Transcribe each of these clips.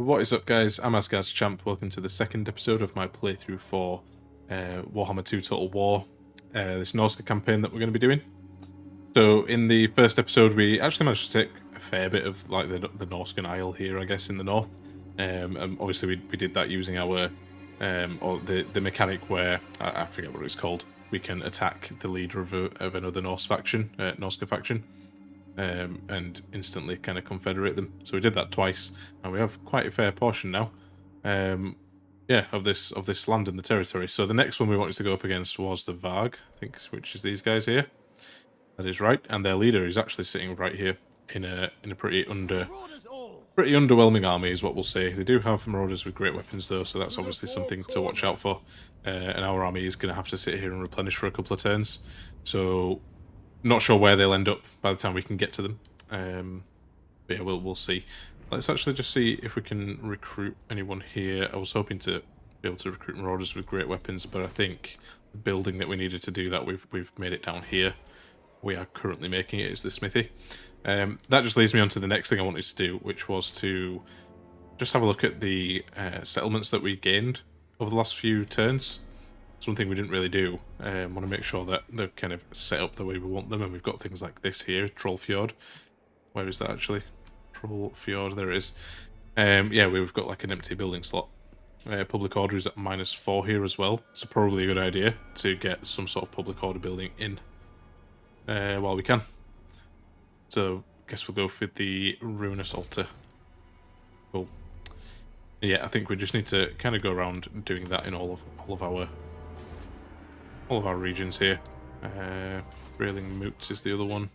What is up, guys? I'm AsgardsChamp. Welcome to the second episode of my playthrough for Warhammer 2 Total War, this Norsca campaign that we're going to be doing. So in the first episode we actually managed to take a fair bit of like the Norscan Isle here, I guess, in the north. And obviously we did that using our, or the mechanic where, I forget what it's called, we can attack the leader of another Norsca faction. And instantly kind of confederate them. So we did that twice, and we have quite a fair portion now, yeah, of this land and the territory. So the next one we wanted to go up against was the Varg, I think, which is these guys here. That is right, and their leader is actually sitting right here in a pretty underwhelming army, is what we'll say. They do have marauders with great weapons though, so that's obviously something to watch out for. And our army is going to have to sit here and replenish for a couple of turns. So not sure where they'll end up by the time we can get to them. But yeah, we'll see. Let's actually just see if we can recruit anyone here. I was hoping to be able to recruit marauders with great weapons, but I think the building that we needed to do that, we've made it down here. We are currently making it is the smithy. That just leads me on to the next thing I wanted to do, which was to just have a look at the settlements that we gained over the last few turns. Something we didn't really do. Want to make sure that they're kind of set up the way we want them, and we've got things like this here, Troll Fjord. Where is that actually? Troll Fjord, there it is. Yeah, we've got like an empty building slot. Public order is at -4 here as well, so probably a good idea to get some sort of public order building in while we can. So, guess we'll go with the Ruinous Altar. Cool. Yeah, I think we just need to kind of go around doing that in all of our regions here. Railing Moots is the other one.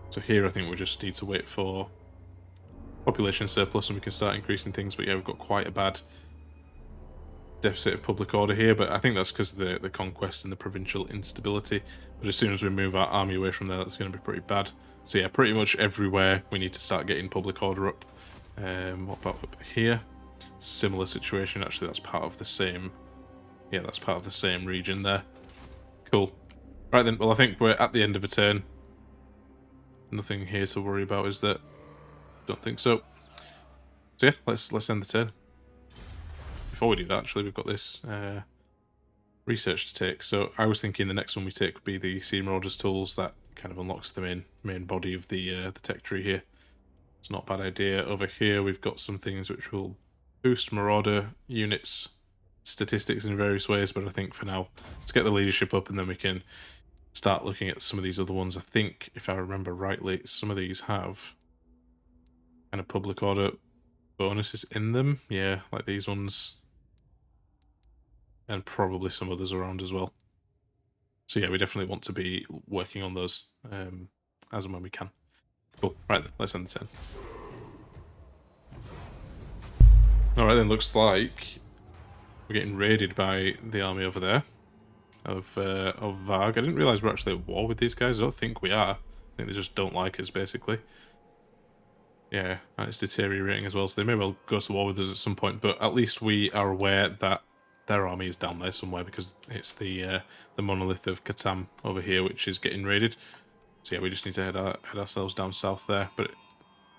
So here I think we just need to wait for population surplus and we can start increasing things. But yeah, we've got quite a bad deficit of public order here, but I think that's because of the conquest and the provincial instability. But as soon as we move our army away from there, that's going to be pretty bad. So yeah, pretty much everywhere we need to start getting public order up. What about up here? Similar situation, actually. That's part of the same... Yeah, that's part of the same region there. Cool. Right then, well I think we're at the end of a turn. Nothing here to worry about, is there? Don't think so. So yeah, let's end the turn. Before we do that, actually, we've got this research to take. So I was thinking the next one we take would be the Sea Marauders tools. That kind of unlocks the main body of the tech tree here. It's not a bad idea. Over here we've got some things which will boost Marauder units statistics in various ways, but I think for now let's get the leadership up and then we can start looking at some of these other ones. I think, if I remember rightly, some of these have kind of public order bonuses in them. Yeah, like these ones. And probably some others around as well. So yeah, we definitely want to be working on those as and when we can. Cool. Right then, let's end the turn. Alright then, looks like we're getting raided by the army over there of Varg. I didn't realise we're actually at war with these guys. I don't think we are. I think they just don't like us, basically. Yeah, and it's deteriorating as well, so they may well go to war with us at some point, but at least we are aware that their army is down there somewhere, because it's the monolith of Katam over here which is getting raided. So yeah, we just need to head ourselves down south there, but it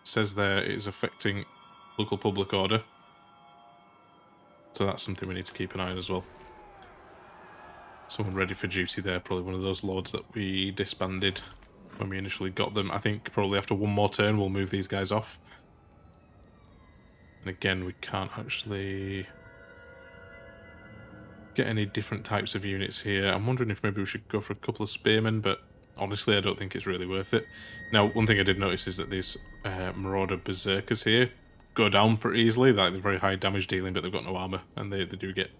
says there it is affecting local public order. So that's something we need to keep an eye on as well. Someone ready for duty there, probably one of those lords that we disbanded when we initially got them. I think probably after one more turn we'll move these guys off. And again, we can't actually get any different types of units here. I'm wondering if maybe we should go for a couple of spearmen, but honestly I don't think it's really worth it. Now, one thing I did notice is that these Marauder Berserkers here go down pretty easily. Like, they're very high damage dealing, but they've got no armor, and they do get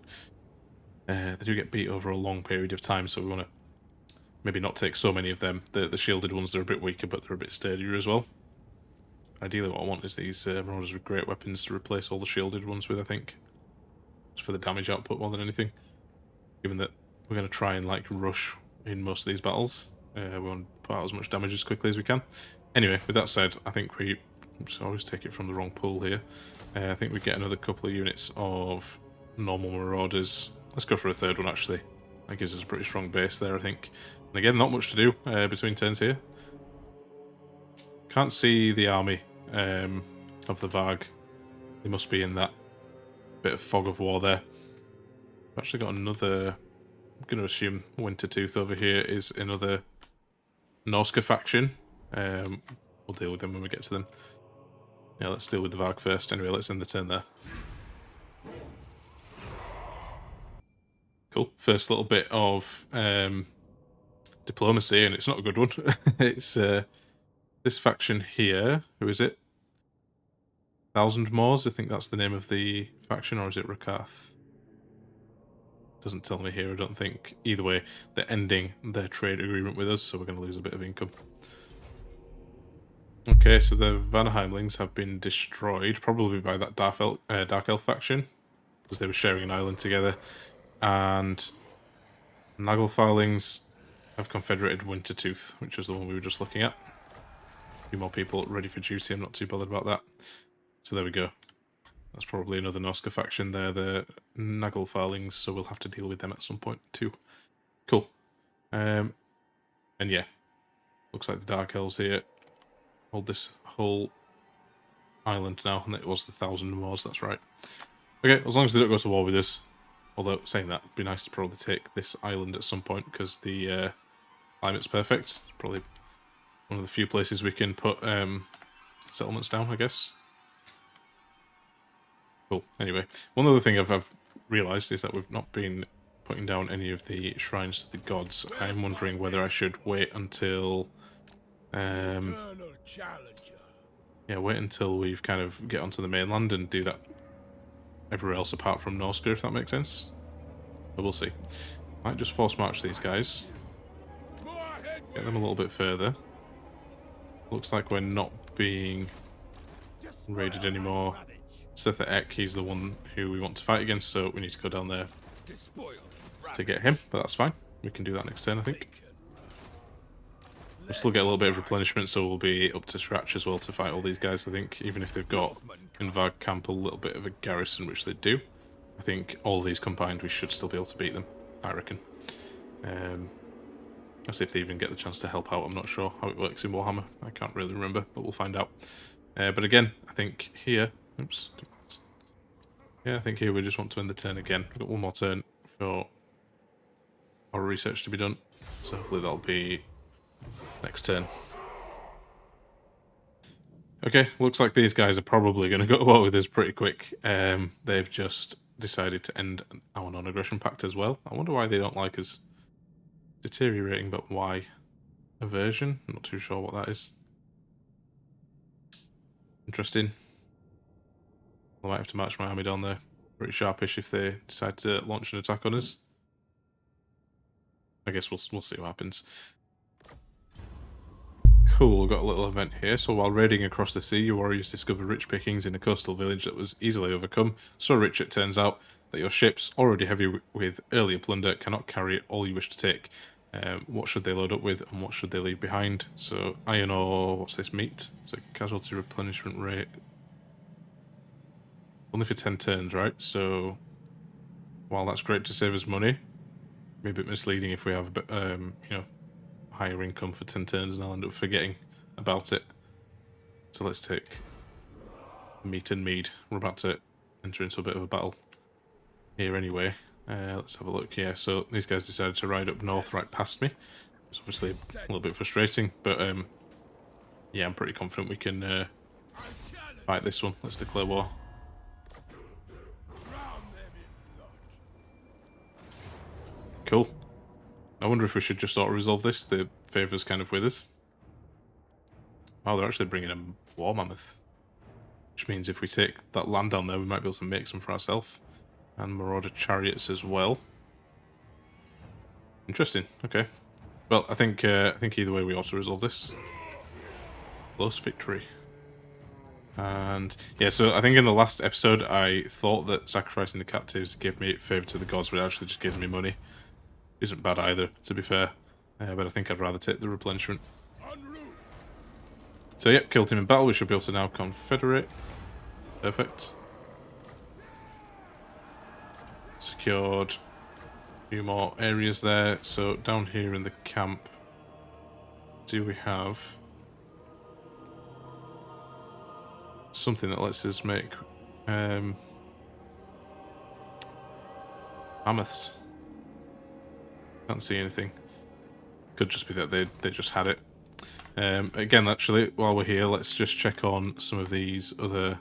beat over a long period of time. So we want to maybe not take so many of them. The shielded ones are a bit weaker, but they're a bit sturdier as well. Ideally, what I want is these Marauders with great weapons to replace all the shielded ones with, I think. Just for the damage output more than anything. Given that we're going to try and like rush in most of these battles. We want to put out as much damage as quickly as we can. Anyway, with that said, I think we... Oops, I always take it from the wrong pool here. I think we get another couple of units of normal Marauders. Let's go for a third one, actually. That gives us a pretty strong base there, I think. And again, not much to do between turns here. Can't see the army of the Varg They must be in that bit of fog of war there. I've actually got another... I'm going to assume Wintertooth over here is another Norsca faction. We'll deal with them when we get to them. Yeah, let's deal with the Varg first. Anyway, let's end the turn there. Cool. First little bit of diplomacy, and it's not a good one. It's this faction here. Who is it? Thousand Moors? I think that's the name of the faction, or is it Rakath? Doesn't tell me here, I don't think. Either way, they're ending their trade agreement with us, so we're going to lose a bit of income. Okay, so the Vanaheimlings have been destroyed, probably by that Dark Elf faction, because they were sharing an island together. And Naglfarlings have confederated Wintertooth, which was the one we were just looking at. A few more people ready for duty, I'm not too bothered about that. So there we go. That's probably another Norsca faction there, the Naglfarlings, so we'll have to deal with them at some point too. Cool. And yeah, looks like the Dark Elves here hold this whole island now, and it was the Thousand Moors, that's right. Okay, as long as they don't go to war with us. Although, saying that, it'd be nice to probably take this island at some point, because the climate's perfect. It's probably one of the few places we can put settlements down, I guess. Cool. Anyway, one other thing I've realised is that we've not been putting down any of the shrines to the gods. I'm wondering whether I should wait until... yeah, wait until we've kind of get onto the mainland and do that everywhere else apart from Norsca, if that makes sense. But we'll see. Might just force march these guys. Get them a little bit further. Looks like we're not being raided anymore. Setha Ek, he's the one who we want to fight against, so we need to go down there to get him, but that's fine. We can do that next turn, I think. We'll still get a little bit of replenishment, so we'll be up to scratch as well to fight all these guys, I think. Even if they've got in Varg camp a little bit of a garrison, which they do. I think all these combined, we should still be able to beat them, I reckon. Let's see if they even get the chance to help out. I'm not sure how it works in Warhammer. I can't really remember, but we'll find out. But again, I think here... Oops. Yeah, I think here we just want to end the turn again. We've got one more turn for our research to be done. So hopefully that'll be next turn. Okay, looks like these guys are probably going to go to war with us pretty quick. They've just decided to end our non-aggression pact as well. I wonder why they don't like us. Deteriorating, but why? Aversion? I'm not too sure what that is. Interesting. I might have to march my army down there. Pretty sharpish if they decide to launch an attack on us. I guess we'll see what happens. Cool, we've got a little event here. So while raiding across the sea, your warriors discover rich pickings in a coastal village that was easily overcome. So rich, it turns out, that your ships, already heavy with earlier plunder, cannot carry all you wish to take. What should they load up with, and what should they leave behind? So iron ore, what's this, meat? So casualty replenishment rate. Only for 10 turns, right? So, while that's great to save us money, maybe a bit misleading if we have a bit, you know, higher income for 10 turns and I'll end up forgetting about it. So let's take meat and mead. We're about to enter into a bit of a battle here anyway. Let's have a look here. So these guys decided to ride up north right past me. It's obviously a little bit frustrating, but yeah, I'm pretty confident we can fight this one. Let's declare war. Cool. I wonder if we should just auto-resolve this. The favour's kind of with us. Wow, they're actually bringing a war mammoth. Which means if we take that land down there, we might be able to make some for ourselves. And marauder chariots as well. Interesting. Okay. Well, I think either way we auto-resolve this. Close victory. And yeah, so I think in the last episode I thought that sacrificing the captives gave me favour to the gods, but it actually just gives me money. Isn't bad either, to be fair. But I think I'd rather take the replenishment. So yep, killed him in battle. We should be able to now confederate. Perfect. Secured a few more areas there. So down here in the camp, do we have something that lets us make Mammoths. Can't see anything. Could just be that they just had it. Again, actually, while we're here, let's just check on some of these other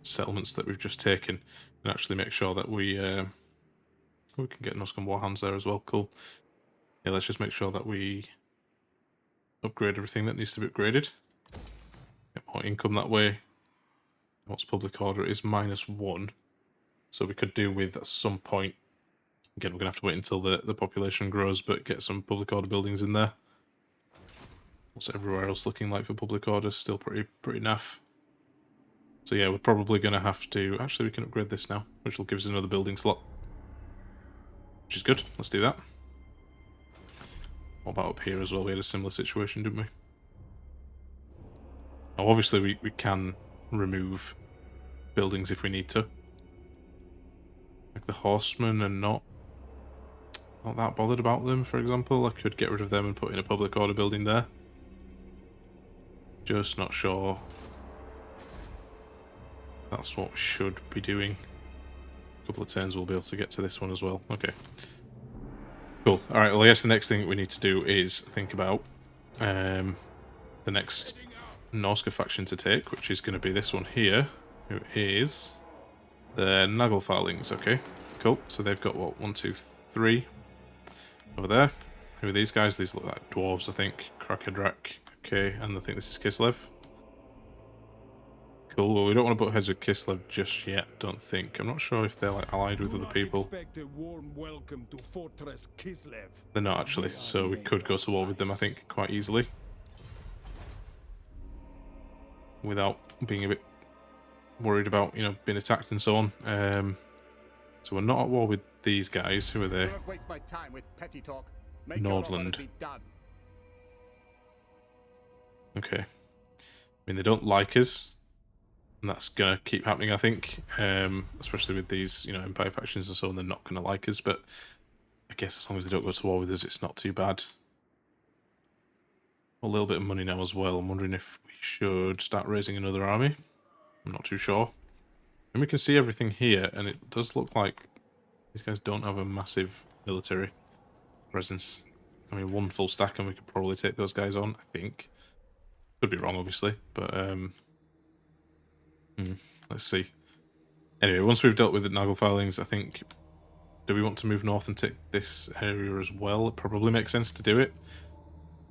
settlements that we've just taken, and actually make sure that we can get Norsca Warhounds there as well. Cool. Yeah, let's just make sure that we upgrade everything that needs to be upgraded. Get more income that way. What's public order? It is -1. So we could do with at some point. Again, we're gonna have to wait until the population grows, but get some public order buildings in there. What's everywhere else looking like for public order? Still pretty naff. So yeah, we're probably gonna have to. Actually, we can upgrade this now, which will give us another building slot, which is good. Let's do that. What about up here as well? We had a similar situation, didn't we? Oh, obviously we can remove buildings if we need to. Like the horsemen are not that bothered about them, for example. I could get rid of them and put in a public order building there. Just not sure that's what we should be doing. A couple of turns we'll be able to get to this one as well. Okay. Cool. Alright, well I guess the next thing we need to do is think about the next Norsca faction to take, which is going to be this one here, who is the Nagelfarlings. Okay, cool. So they've got, what, 1, 2, 3 over there. Who are these guys? These look like dwarves, I think. Krakadrak. Okay, and I think this is Kislev. Cool. Well, we don't want to butt heads with Kislev just yet, don't think. I'm not sure if they're like allied with other people. They're not actually, so we could go to war with them, I think, quite easily. Without being a bit worried about, you know, being attacked and so on. So we're not at war with these guys. Who are they? Nordland. Okay. I mean, they don't like us, and that's gonna keep happening, I think. Especially with these, you know, Empire factions and so on, they're not gonna like us. But I guess as long as they don't go to war with us, it's not too bad. A little bit of money now as well. I'm wondering if we should start raising another army. I'm not too sure. And we can see everything here, and it does look like these guys don't have a massive military presence. I mean, one full stack and we could probably take those guys on, I think. Could be wrong, obviously, but let's see. Anyway, once we've dealt with the Nagelfarlings, I think, do we want to move north and take this area as well? It probably makes sense to do it.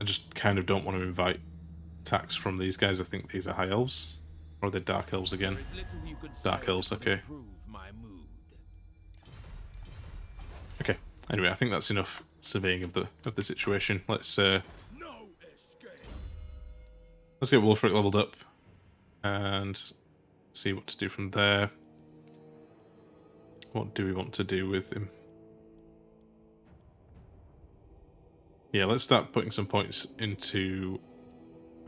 I just kind of don't want to invite attacks from these guys. I think these are high elves. Or are they dark elves again? Dark elves, okay. Okay. Anyway, I think that's enough surveying of the situation. Let's get Wulfrik leveled up and see what to do from there. What do we want to do with him? Yeah, let's start putting some points into...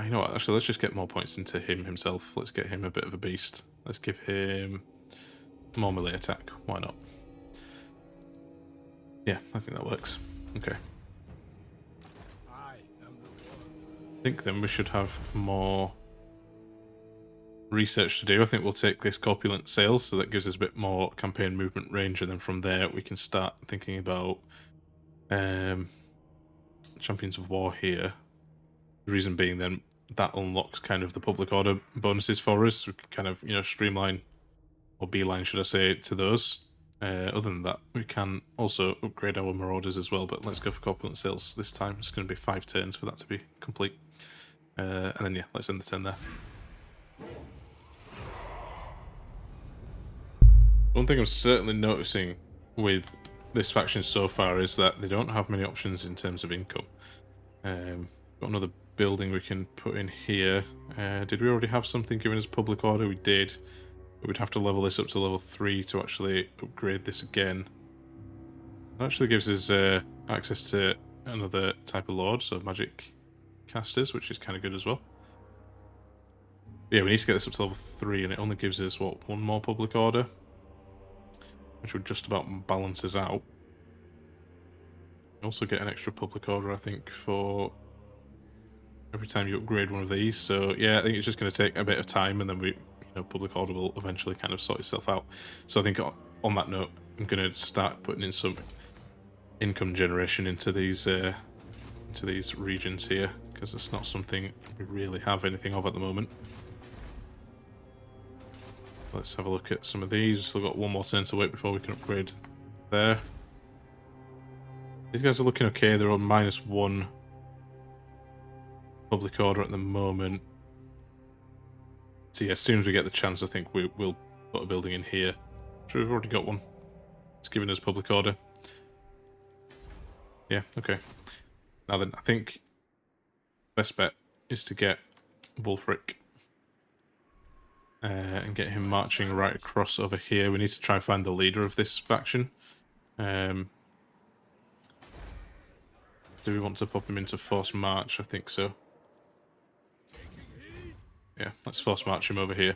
You know what, actually, let's just get more points into him himself. Let's get him a bit of a beast. Let's give him more melee attack. Why not? Yeah, I think that works. Okay. I think then we should have more research to do. I think we'll take this corpulent sales, so that gives us a bit more campaign movement range, and then from there we can start thinking about Champions of War here. The reason being then that unlocks kind of the public order bonuses for us. We can kind of, you know, streamline, or beeline should I say, to those. Other than that, we can also upgrade our marauders as well, but let's go for corpulent sales this time. It's going to be 5 turns for that to be complete. And then yeah, let's end the turn there. One thing I'm certainly noticing with this faction so far is that they don't have many options in terms of income. Got another building we can put in here. Did we already have something given as public order? We did. But we'd have to level this up to level 3 to actually upgrade this again. It actually gives us access to another type of lord, so magic casters, which is kind of good as well. But yeah, we need to get this up to level 3, and it only gives us, what, 1 more public order? Which would just about balance us out. You also get an extra public order, I think, for every time you upgrade one of these. So yeah, I think it's just going to take a bit of time, and then we public order will eventually kind of sort itself out. So I think on that note, I'm going to start putting in some income generation into these regions here, because it's not something we really have anything of at the moment. Let's have a look at some of these. We've still got one more turn to wait before we can upgrade there. These guys are looking okay. They're on -1 public order at the moment. So yeah, as soon as we get the chance, I think we'll put a building in here. Sure, we've already got one. It's giving us public order. Yeah, okay. Now then, I think best bet is to get Wulfrik and get him marching right across over here. We need to try and find the leader of this faction. Do we want to pop him into force march? I think so. Yeah, let's force march him over here.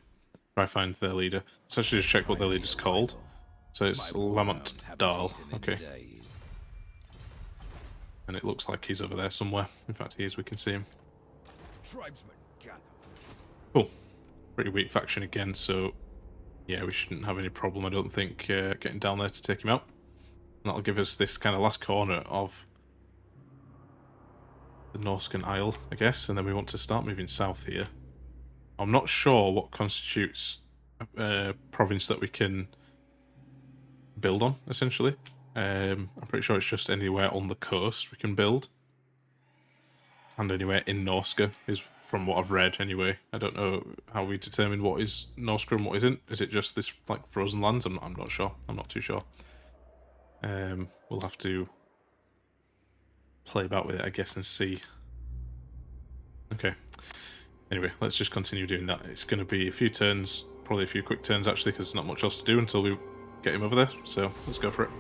Try and find their leader. Let's actually just check what their leader's called. So it's Lamont Dahl. Okay. And it looks like he's over there somewhere. In fact, he is. We can see him. Cool. Pretty weak faction again, so yeah, we shouldn't have any problem, I don't think, getting down there to take him out. And that'll give us this kind of last corner of the Norscan Isle, I guess, and then we want to start moving south here. I'm not sure what constitutes a province that we can build on, essentially. I'm pretty sure it's just anywhere on the coast we can build. And anywhere in Norsca is from what I've read, anyway. I don't know how we determine what is Norsca and what isn't. Is it just this, like, frozen lands? I'm not sure. I'm not too sure. We'll have to play about with it, I guess, and see. Okay. Anyway, let's just continue doing that. It's going to be a few turns, probably a few quick turns, actually, because there's not much else to do until we get him over there. So, let's go for it.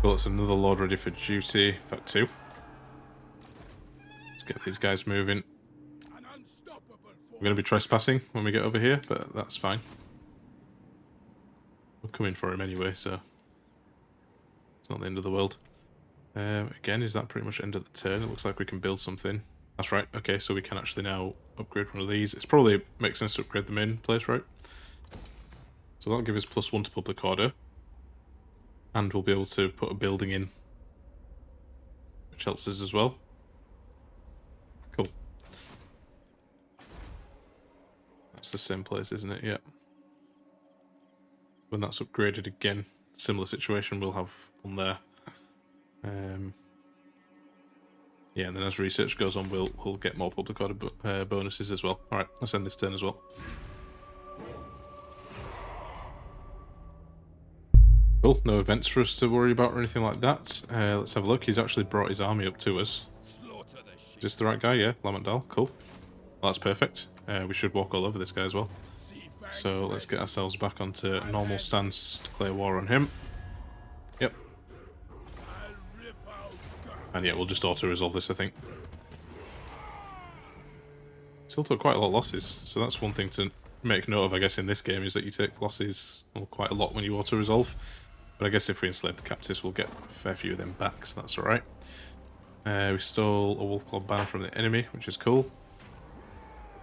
Well, it's another lord ready for duty. In fact, 2. Let's get these guys moving. We're going to be trespassing when we get over here, but that's fine. We're coming for him anyway, so it's not the end of the world. Again, is that pretty much end of the turn? It looks like we can build something. That's right. Okay, so we can actually now upgrade one of these. It's probably makes sense to upgrade the main place, right? So that'll give us +1 to public order. And we'll be able to put a building in, which helps us as well. Cool. That's the same place, isn't it? Yeah. When that's upgraded again, similar situation, we'll have one there. Yeah, and then as research goes on, we'll get more public order bonuses as well. All right, let's end this turn as well. Cool, no events for us to worry about or anything like that. Let's have a look. He's actually brought his army up to us. Is this the right guy? Yeah, Lamont Dahl. Cool. Well, that's perfect. We should walk all over this guy as well. So let's get ourselves back onto normal stance, declare war on him. Yep. And yeah, we'll just auto-resolve this, I think. Still took quite a lot of losses, so that's one thing to make note of, I guess, in this game, is that you take losses quite a lot when you auto-resolve. But I guess if we enslave the captives, we'll get a fair few of them back, so that's alright. We stole a Wolfclaw banner from the enemy, which is cool.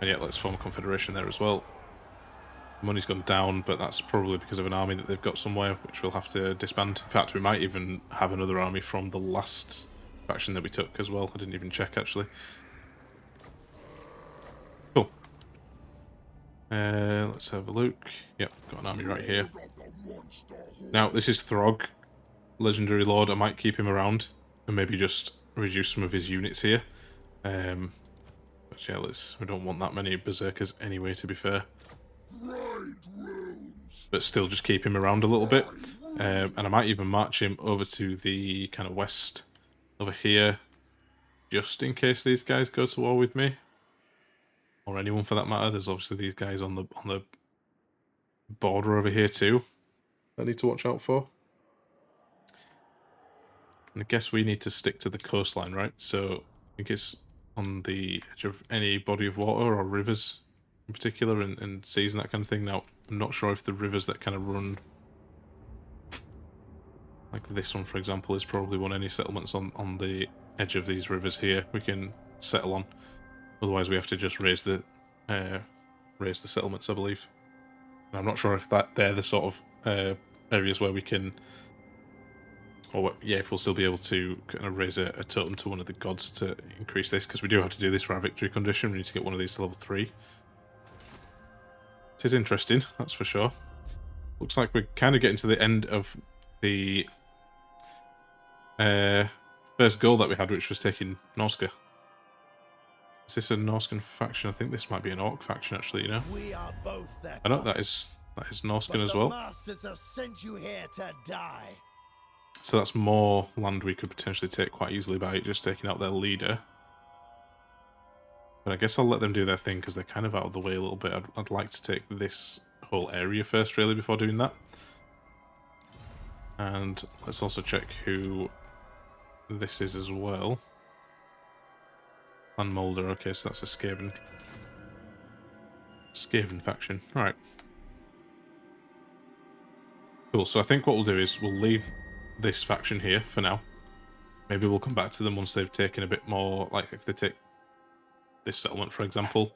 And yeah, let's form a confederation there as well. Money's gone down, but that's probably because of an army that they've got somewhere, which we'll have to disband. In fact, we might even have another army from the last faction that we took as well. I didn't even check, actually. Cool. Let's have a look. Yep, got an army right here. Now, this is Throg, legendary lord. I might keep him around and maybe just reduce some of his units here. But yeah, we don't want that many berserkers anyway, to be fair. But still, just keep him around a little bit. And I might even march him over to the kind of west over here, just in case these guys go to war with me. Or anyone for that matter. There's obviously these guys on the border over here too I need to watch out for. And I guess we need to stick to the coastline, right? So I think it's on the edge of any body of water or rivers in particular, and seas and that kind of thing. Now, I'm not sure if the rivers that kind of run, like this one for example, is probably one. Any settlements on the edge of these rivers here we can settle on. Otherwise, we have to just raise the settlements, I believe. And I'm not sure if they're the sort of areas where we can, or yeah, if we'll still be able to kind of raise a totem to one of the gods to increase this, because we do have to do this for our victory condition. We need to get one of these to level 3. It is interesting, that's for sure. Looks like we're kind of getting to the end of the first goal that we had, which was taking Norsca. Is this a Norscan faction? I think this might be an Orc faction, actually, you know? I know that is Norscan as well. Masters have sent you here to die. So that's more land we could potentially take quite easily by just taking out their leader. But I guess I'll let them do their thing, because they're kind of out of the way a little bit. I'd like to take this whole area first, really, before doing that. And let's also check who this is as well. Clan Molder, okay, so that's a Skaven faction. Alright. Cool, so I think what we'll do is we'll leave this faction here for now. Maybe we'll come back to them once they've taken a bit more, like if they take this settlement, for example.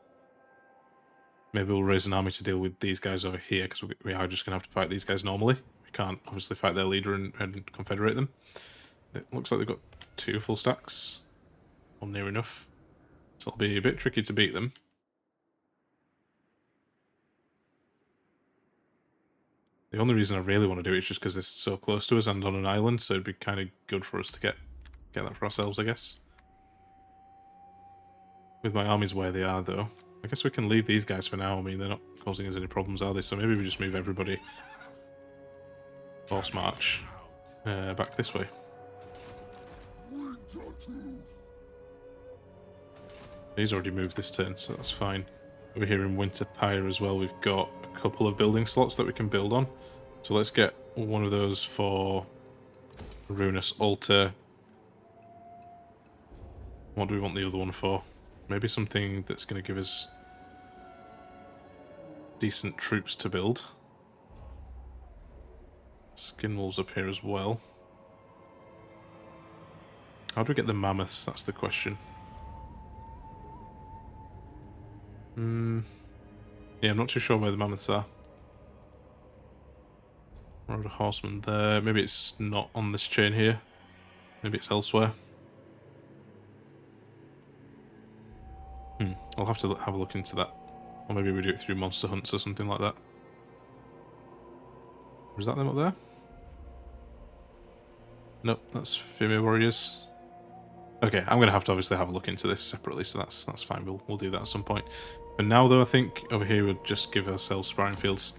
Maybe we'll raise an army to deal with these guys over here, because we are just going to have to fight these guys normally. We can't obviously fight their leader and confederate them. It looks like they've got 2 full stacks, or near enough. So it'll be a bit tricky to beat them. The only reason I really want to do it is just because they're so close to us and on an island, so it'd be kind of good for us to get that for ourselves, I guess. With my armies where they are, though, I guess we can leave these guys for now. I mean, they're not causing us any problems, are they? So maybe we just move everybody force march back this way. He's already moved this turn, so that's fine. Over here in Winter Pyre as well, we've got a couple of building slots that we can build on. So let's get one of those for Ruinous Altar. What do we want the other one for? Maybe something that's going to give us decent troops to build. Skin Wolves up here as well. How do we get the mammoths? That's the question. Yeah, I'm not too sure where the mammoths are. Or a horseman there. Maybe it's not on this chain here. Maybe it's elsewhere. I'll have to have a look into that. Or maybe we do it through monster hunts or something like that. Is that them up there? Nope, that's Female Warriors. Okay, I'm gonna have to obviously have a look into this separately, so that's fine. We'll do that at some point. But now, though, I think over here we'll just give ourselves sparring fields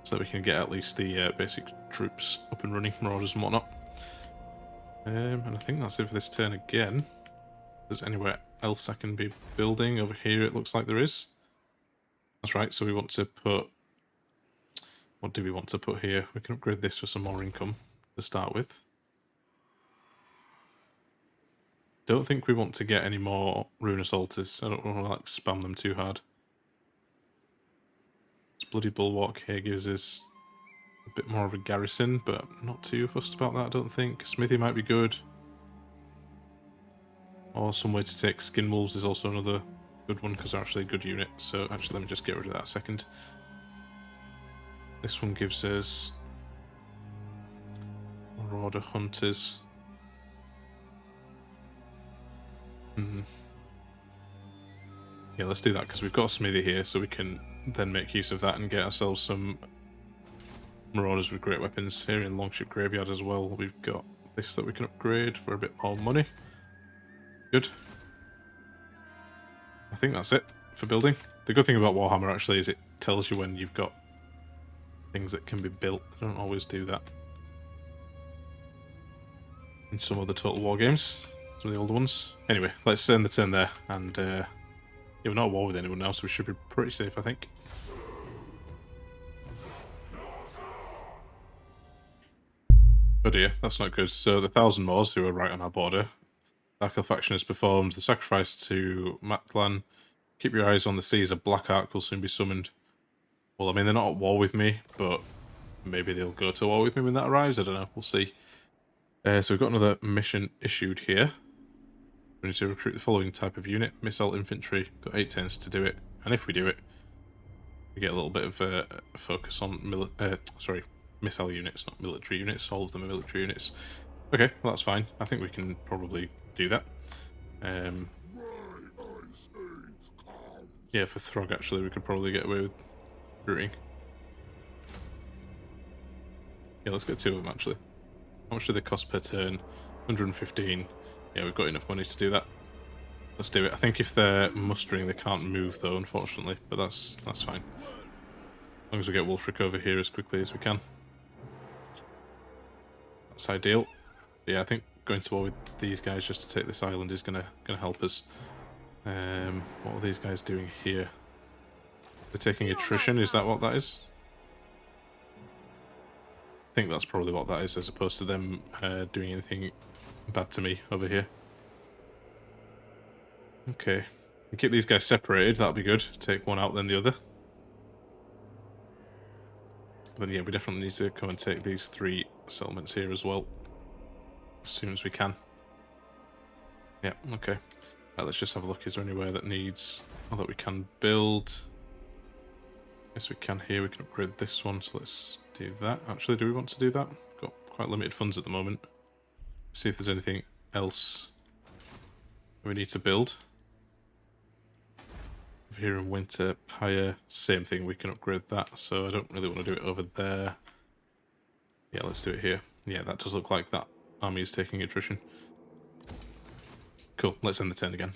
so that we can get at least the basic troops up and running, marauders and whatnot. And I think that's it for this turn again. If there's anywhere else I can be building over here, it looks like there is. That's right. So we want to put. What do we want to put here? We can upgrade this for some more income to start with. Don't think we want to get any more Ruinous Altars. I don't want to like spam them too hard. This Bloody Bulwark here gives us a bit more of a garrison, but not too fussed about that, I don't think. Smithy might be good. Or some way to take Skin Wolves is also another good one, because they're actually a good unit. So actually, let me just get rid of that a second. This one gives us Marauder Hunters. Yeah, let's do that, because we've got a smithy here, so we can then make use of that and get ourselves some marauders with great weapons. Here in Longship Graveyard as well, we've got this that we can upgrade for a bit more money. Good. I think that's it for building. The good thing about Warhammer actually is it tells you when you've got things that can be built. They don't always do that in some of the Total War games, some of the older ones. Anyway, let's end the turn there, and yeah, we're not at war with anyone now, so we should be pretty safe, I think. Oh dear, that's not good. So the 1,000 Moors, who are right on our border. Dark Elf faction has performed the sacrifice to Matlan. Keep your eyes on the seas, a Black Ark will soon be summoned. Well, I mean, they're not at war with me, but maybe they'll go to war with me when that arrives, I don't know, we'll see. So we've got another mission issued here. We need to recruit the following type of unit. Missile infantry, got 8 turns to do it. And if we do it, we get a little bit of a focus on missile units, not military units. All of them are military units. Okay, well that's fine. I think we can probably do that. Yeah, for Throg actually we could probably get away with recruiting. Yeah, let's get 2 of them actually. How much do they cost per turn? 115. Yeah, we've got enough money to do that. Let's do it. I think if they're mustering, they can't move though, unfortunately, but that's fine. As long as we get Wulfrik over here as quickly as we can. That's ideal. Yeah, I think going to war with these guys just to take this island is gonna help us. What are these guys doing here? They're taking attrition, is that what that is? I think that's probably what that is, as opposed to them doing anything bad to me over here. Okay. We keep these guys separated, that'll be good. Take one out, then the other. Then yeah, we definitely need to go and take these 3 settlements here as well. As soon as we can. Yeah, okay. Right, let's just have a look. Is there anywhere that needs... Oh, that we can build? Yes, we can here. We can upgrade this one, so let's do that. Actually, do we want to do that? Got quite limited funds at the moment. See if there's anything else we need to build. Over here in Winter, Pyre, same thing. We can upgrade that, so I don't really want to do it over there. Yeah, let's do it here. Yeah, that does look like that army is taking attrition. Cool, let's end the turn again.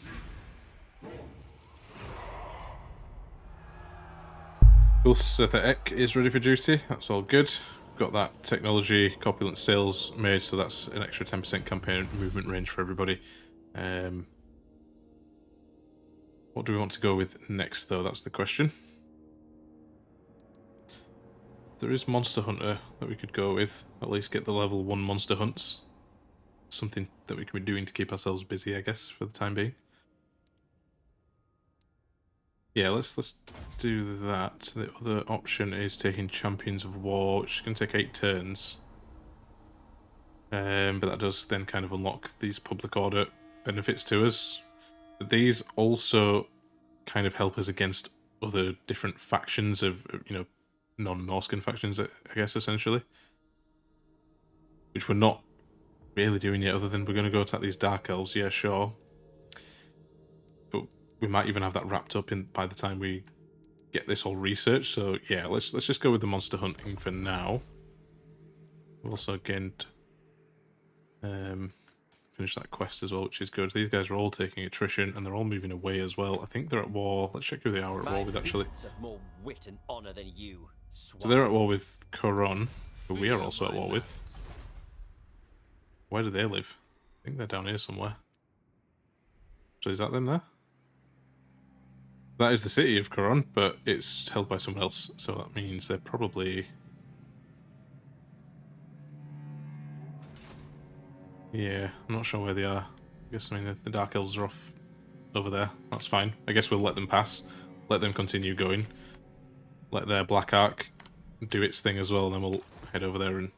Ek is ready for duty, that's all good. Got that technology, corpulent sales made, so that's an extra 10% campaign movement range for everybody. What do we want to go with next though, that's the question. There is Monster Hunter that we could go with, at least get the level 1 monster hunts. Something that we can be doing to keep ourselves busy, I guess, for the time being. Yeah, let's do that. The other option is taking Champions of War, which is going to take 8 turns. But that does then kind of unlock these public order benefits to us. But these also kind of help us against other different factions of, you know, non-Norscan factions, I guess, essentially. Which we're not really doing yet, other than we're going to go attack these Dark Elves, yeah, sure. But we might even have that wrapped up in by the time we get this all researched, so yeah, let's just go with the monster hunting for now. We've also gained... finish that quest as well, which is good. These guys are all taking attrition, and they're all moving away as well. I think they're at war. Let's check who they are at war with, actually. More wit and honor than you, so they're at war with Coron, who we are also at war with. Where do they live? I think they're down here somewhere. So is that them there? That is the city of Coron, but it's held by someone else, so that means they're probably... Yeah, I'm not sure where they are. I guess, I mean, the Dark Elves are off over there. That's fine. I guess we'll let them pass. Let them continue going. Let their Black Ark do its thing as well, and then we'll head over there and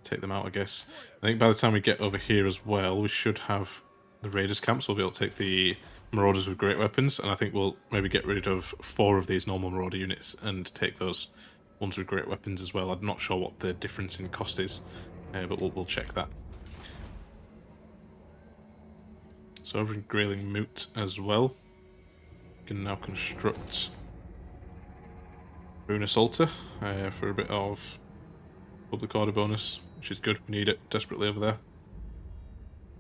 take them out, I guess. I think by the time we get over here as well, we should have the Raiders camp, so we'll be able to take the Marauders with great weapons, and I think we'll maybe get rid of 4 of these normal Marauder units and take those ones with great weapons as well. I'm not sure what the difference in cost is, but we'll check that. So over in Grayling Moot as well, we can now construct Rune Assaulter for a bit of public order bonus, which is good. We need it desperately over there.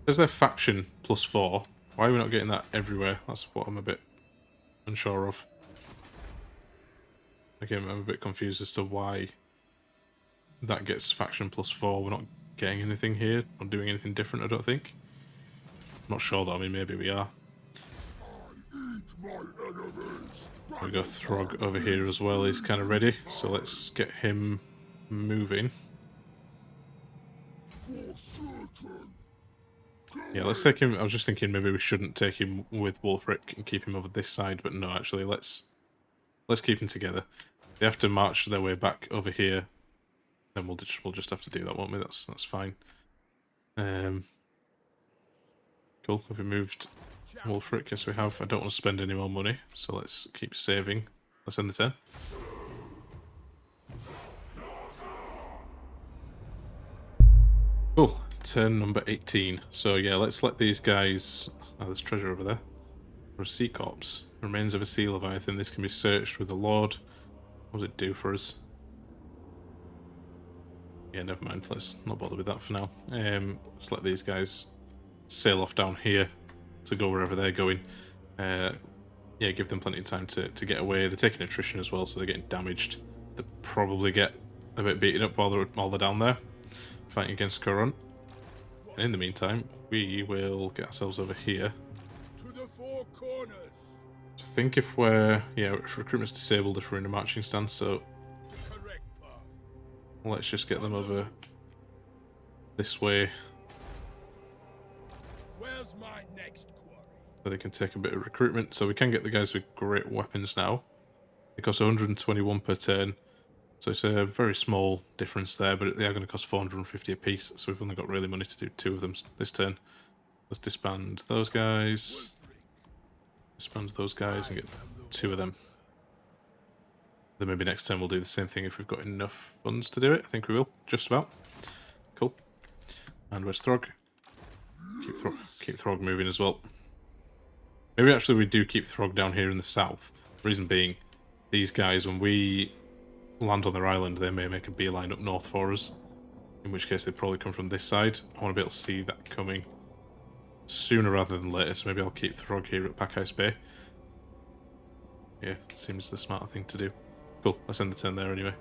There's their faction +4. Why are we not getting that everywhere? That's what I'm a bit unsure of. Again, I'm a bit confused as to why that gets faction +4. We're not getting anything here, not doing anything different, I don't think. I'm not sure though, I mean, maybe we are. We got Throg over here as well, he's kind of ready, so let's get him moving. Yeah, let's take him. I was just thinking maybe we shouldn't take him with Wulfrik and keep him over this side, but no, actually, let's keep them together. They have to march their way back over here, then we'll just have to do that, won't we? That's fine. Cool. Cool. Have we moved Wulfrik? Yes, we have. I don't want to spend any more money, so let's keep saving. Let's end the turn. Cool. Turn number 18. So yeah, let's let these guys... Oh, there's treasure over there. For a sea corpse. Remains of a sea leviathan. This can be searched with a lord. What does it do for us? Yeah, never mind. Let's not bother with that for now. Let's let these guys sail off down here to go wherever they're going. Yeah, give them plenty of time to get away. They're taking attrition as well, so they're getting damaged. They probably get a bit beaten up while they're down there fighting against Coron. And in the meantime, we will get ourselves over here. To the four corners. So I think if we're... Yeah, if recruitment's disabled if we're in a marching stance, so Correct path. let's just get them over this way Where's my next quarry? so they can take a bit of recruitment. So we can get the guys with great weapons now. It costs 121 per turn. So it's a very small difference there, but they are going to cost 450 apiece, so we've only got really money to do 2 of them this turn. Let's disband those guys. Disband those guys and get 2 of them. Then maybe next turn we'll do the same thing if we've got enough funds to do it. I think we will, just about. Cool. And where's Throg? Keep Throg moving as well. Maybe actually we do keep Throg down here in the south. Reason being, these guys, when we land on their island, they may make a beeline up north for us. In which case they probably come from this side. I want to be able to see that coming sooner rather than later, so maybe I'll keep Throg here at Pack Ice Bay. Yeah, seems the smarter thing to do. Cool, let's end the turn there anyway.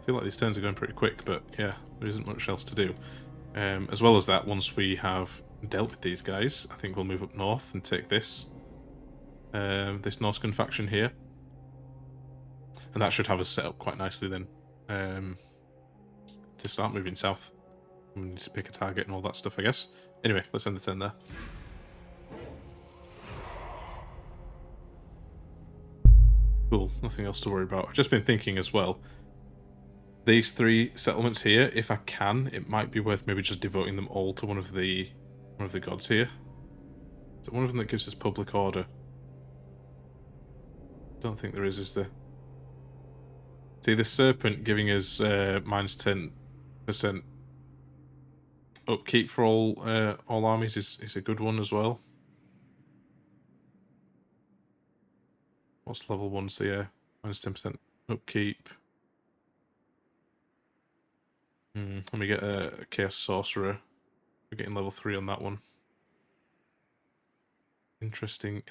I feel like these turns are going pretty quick, but yeah, there isn't much else to do. As well as that, once we have dealt with these guys, I think we'll move up north and take this. This Norscan faction here. And that should have us set up quite nicely then. To start moving south. We need to pick a target and all that stuff, I guess. Anyway, let's end the turn there. Cool, nothing else to worry about. I've just been thinking as well. These 3 settlements here, if I can, it might be worth maybe just devoting them all to one of the gods here. Is it one of them that gives us public order? Don't think there is there? See, the serpent giving us minus 10% upkeep for all armies is a good one as well. What's level 1? So yeah, minus 10% upkeep. Let me get a Chaos Sorcerer. We're getting level 3 on that one. Interesting.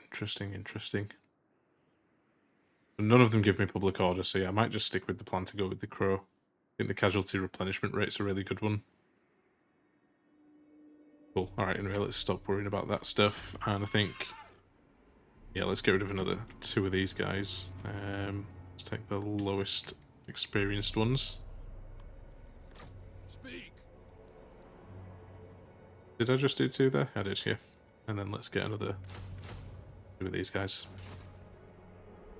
None of them give me public order, so yeah, I might just stick with the plan to go with the Crow. I think the casualty replenishment rate's a really good one. Cool. Alright, anyway, let's stop worrying about that stuff. And I think... Yeah, let's get rid of another 2 of these guys. Let's take the lowest experienced ones. Speak. Did I just do 2 there? I did, yeah. And then let's get another 2 of these guys.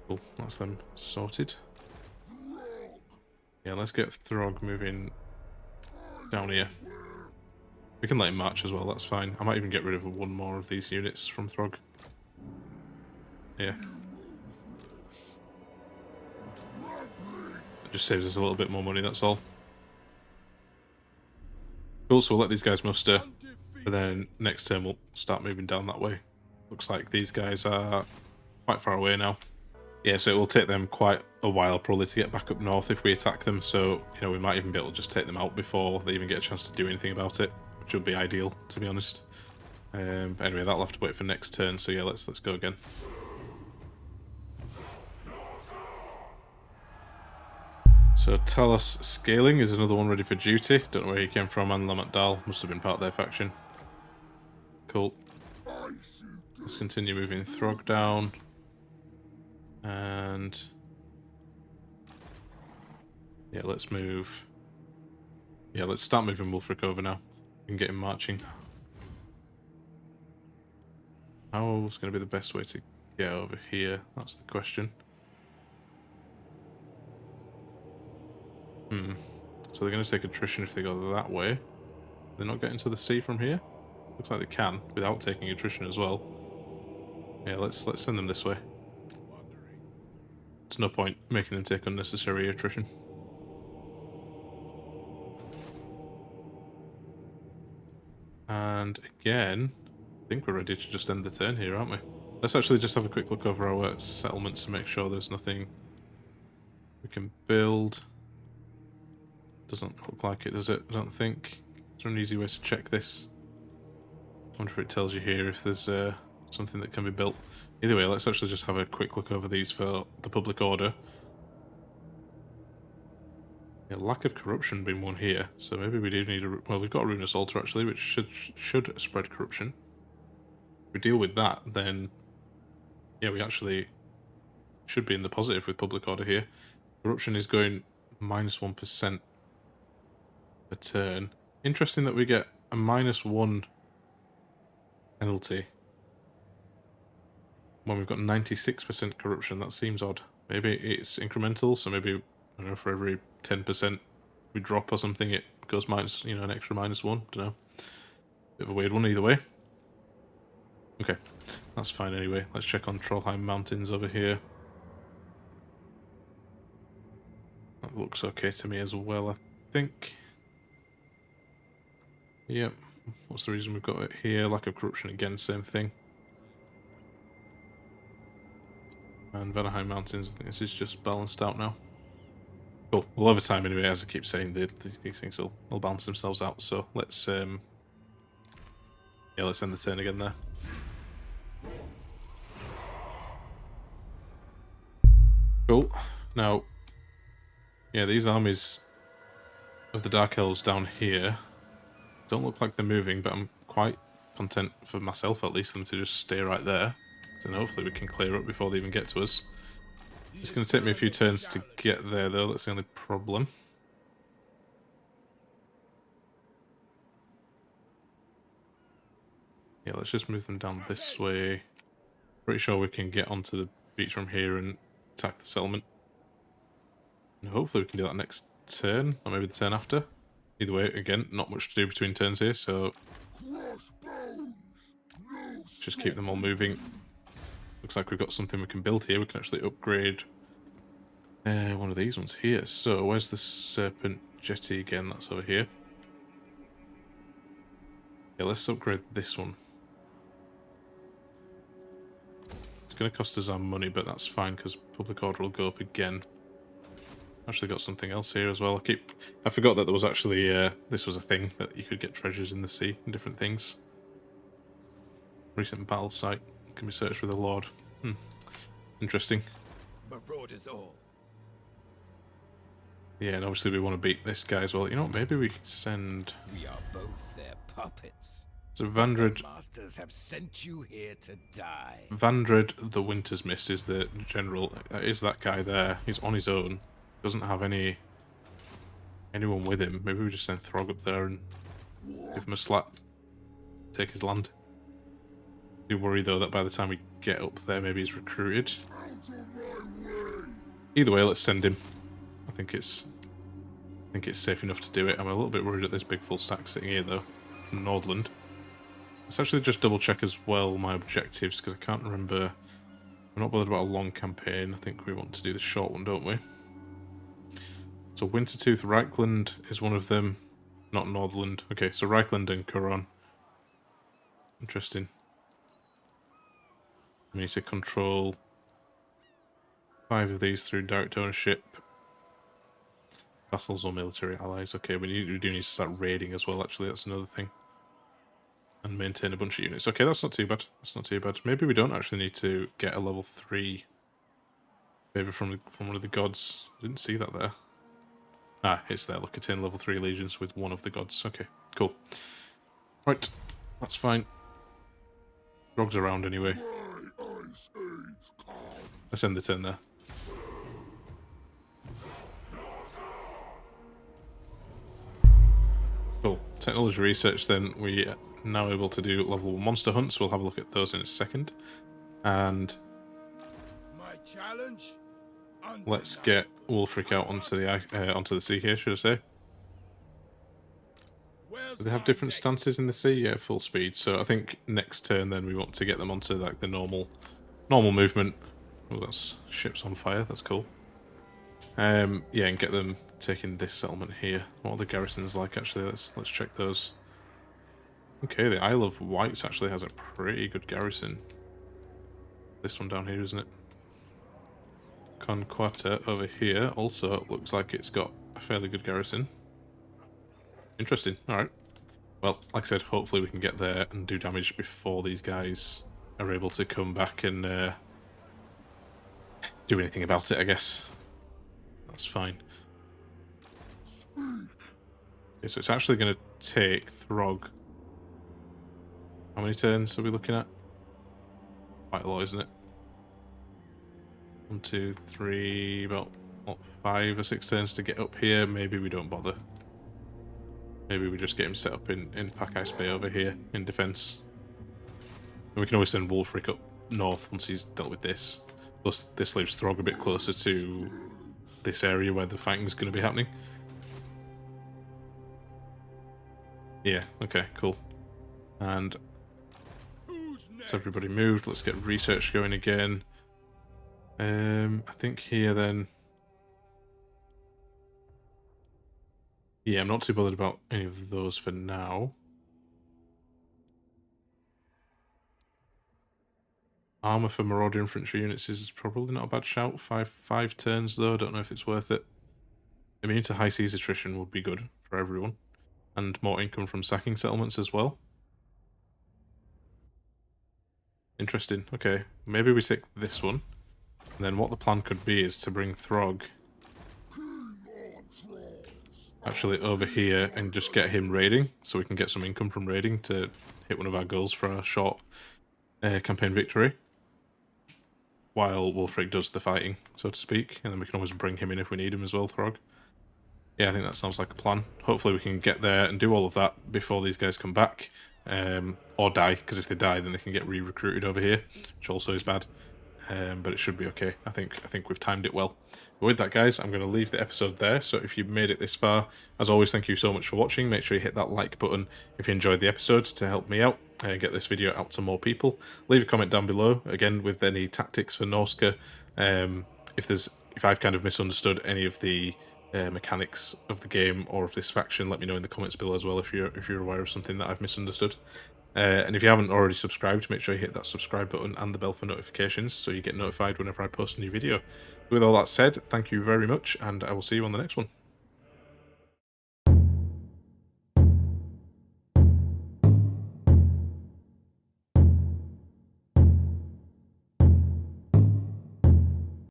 Cool, that's them sorted. Yeah, let's get Throg moving down here. We can let him march as well, that's fine. I might even get rid of 1 more of these units from Throg. Yeah. It just saves us a little bit more money, that's all. Cool, so we'll let these guys muster, and then next turn we'll start moving down that way. Looks like these guys are quite far away now. Yeah, so it will take them quite a while probably to get back up north if we attack them, so, you know, we might even be able to just take them out before they even get a chance to do anything about it, which would be ideal, to be honest. But anyway, that'll have to wait for next turn, so yeah, let's go again. So Talos Scaling is another one ready for duty. Don't know where he came from, and Lamat Dal must have been part of their faction. Cool. Let's continue moving Throg down. And yeah, let's move. Yeah, let's start moving Wulfrik over now and get him marching. How's going to be the best way to get over here? That's the question. So they're going to take attrition if they go that way. They're not getting to the sea from here. Looks like they can, without taking attrition as well. Yeah, let's send them this way. There's no point making them take unnecessary attrition. And again, I think we're ready to just end the turn here, aren't we? Let's actually just have a quick look over our settlements to make sure there's nothing we can build. Doesn't look like it, does it? I don't think. Is there an easy way to check this? I wonder if it tells you here if there's something that can be built. Either way, let's actually just have a quick look over these for the public order. Yeah, lack of corruption being one here, so maybe we do need a... Well, we've got a Rune Assaulter actually, which should spread corruption. If we deal with that, then... Yeah, we actually should be in the positive with public order here. Corruption is going -1% a turn. Interesting that we get a -1 penalty when we've got 96% corruption. That seems odd. Maybe it's incremental, so maybe, I don't know, for every 10% we drop or something, it goes minus, you know, an extra -1. Don't know. Bit of a weird one either way. Okay, that's fine anyway. Let's check on Trollheim Mountains over here. That looks okay to me as well, I think. Yep. What's the reason we've got it here? Lack of corruption again, same thing. And Vanaheim Mountains, I think this is just balanced out now. Cool. Well, over time anyway, as I keep saying, these things will balance themselves out. So let's yeah, let's end the turn again there. Cool. Now, yeah, these armies of the Dark Elves down here don't look like they're moving, but I'm quite content for myself at least for them to just stay right there. So hopefully we can clear up before they even get to us. It's going to take me a few turns to get there though, that's the only problem. Yeah, let's just move them down this way. Pretty sure we can get onto the beach from here and attack the settlement. And hopefully we can do that next turn, or maybe the turn after. Either way, again, not much to do between turns here, so just keep them all moving. Looks like we've got something we can build here. We can actually upgrade one of these ones here. So where's the Serpent Jetty again? That's over here. Yeah, let's upgrade this one. It's going to cost us our money, but that's fine because public order will go up again. Actually got something else here as well. I forgot that there was actually this was a thing that you could get treasures in the sea and different things. Recent battle site can be searched with a lord. Interesting. Marauders all. Yeah, and obviously we want to beat this guy as well. You know what? Maybe we send. We are both their puppets. So Vandred. Masters have sent you here to die. Vandred the Winter's Mist is the general. Is that guy there? He's on his own. Doesn't have anyone with him. Maybe we just send Throg up there and give him a slap. Take his land. Do worry though that by the time we get up there, maybe he's recruited. Either way, let's send him. I think it's safe enough to do it. I'm a little bit worried at this big full stack sitting here though, from Nordland. Let's actually just double check as well my objectives because I can't remember. We're not bothered about a long campaign. I think we want to do the short one, don't we? So Wintertooth, Reichland is one of them, not Nordland. Okay, so Reichland and Curon. Interesting. We need to control 5 of these through direct ownership. Vassals or military allies. Okay, we do need to start raiding as well, actually, that's another thing. And maintain a bunch of units. Okay, that's not too bad. That's not too bad. Maybe we don't actually need to get a level 3 favour from one of the gods. I didn't see that there. Ah, it's there. Look, attain level 3 allegiance with one of the gods. Okay, cool. Right, that's fine. Grog's around anyway. Let's end the turn there. Cool. Technology research then. We are now able to do level 1 monster hunts. We'll have a look at those in a second. And My challenge? let's get Wulfrik out onto the sea here, should I say. Do they have different stances in the sea? Yeah, full speed. So I think next turn then we want to get them onto like the normal movement. Oh, that's ships on fire. That's cool. Yeah, and get them taking this settlement here. What are the garrisons like? Actually, let's check those. Okay, the Isle of Wight actually has a pretty good garrison. This one down here, isn't it? Conquata over here also looks like it's got a fairly good garrison. Interesting. Alright. Well, like I said, hopefully we can get there and do damage before these guys are able to come back and do anything about it, I guess. That's fine. Okay, so it's actually going to take Throg. How many turns are we looking at? Quite a lot, isn't it? 1, 2, 3, about what, 5 or 6 turns to get up here. Maybe we don't bother. Maybe we just get him set up in Pack Ice Bay over here in defence. And we can always send Wulfrik up north once he's dealt with this. Plus, this leaves Throg a bit closer to this area where the fighting's going to be happening. Yeah, okay, cool. And so everybody moved. Let's get research going again. I think here then... Yeah, I'm not too bothered about any of those for now. Armour for Marauder Infantry units is probably not a bad shout. Five turns though, don't know if it's worth it. Immune to high seas attrition would be good for everyone. And more income from sacking settlements as well. Interesting, okay. Maybe we take this one. And then what the plan could be is to bring Throg actually over here and just get him raiding, so we can get some income from raiding to hit one of our goals for our short campaign victory. While Wulfrik does the fighting, so to speak. And then we can always bring him in if we need him as well, Throg. Yeah, I think that sounds like a plan. Hopefully we can get there and do all of that before these guys come back. Or die, because if they die then they can get re-recruited over here, which also is bad. But it should be okay. I think we've timed it well. But with that, guys, I'm going to leave the episode there. So if you've made it this far, as always, thank you so much for watching. Make sure you hit that like button if you enjoyed the episode to help me out and get this video out to more people. Leave a comment down below, again, with any tactics for Norsca. If I've kind of misunderstood any of the mechanics of the game or of this faction, let me know in the comments below as well if you're aware of something that I've misunderstood. And if you haven't already subscribed, make sure you hit that subscribe button and the bell for notifications so you get notified whenever I post a new video. With all that said, thank you very much, and I will see you on the next one.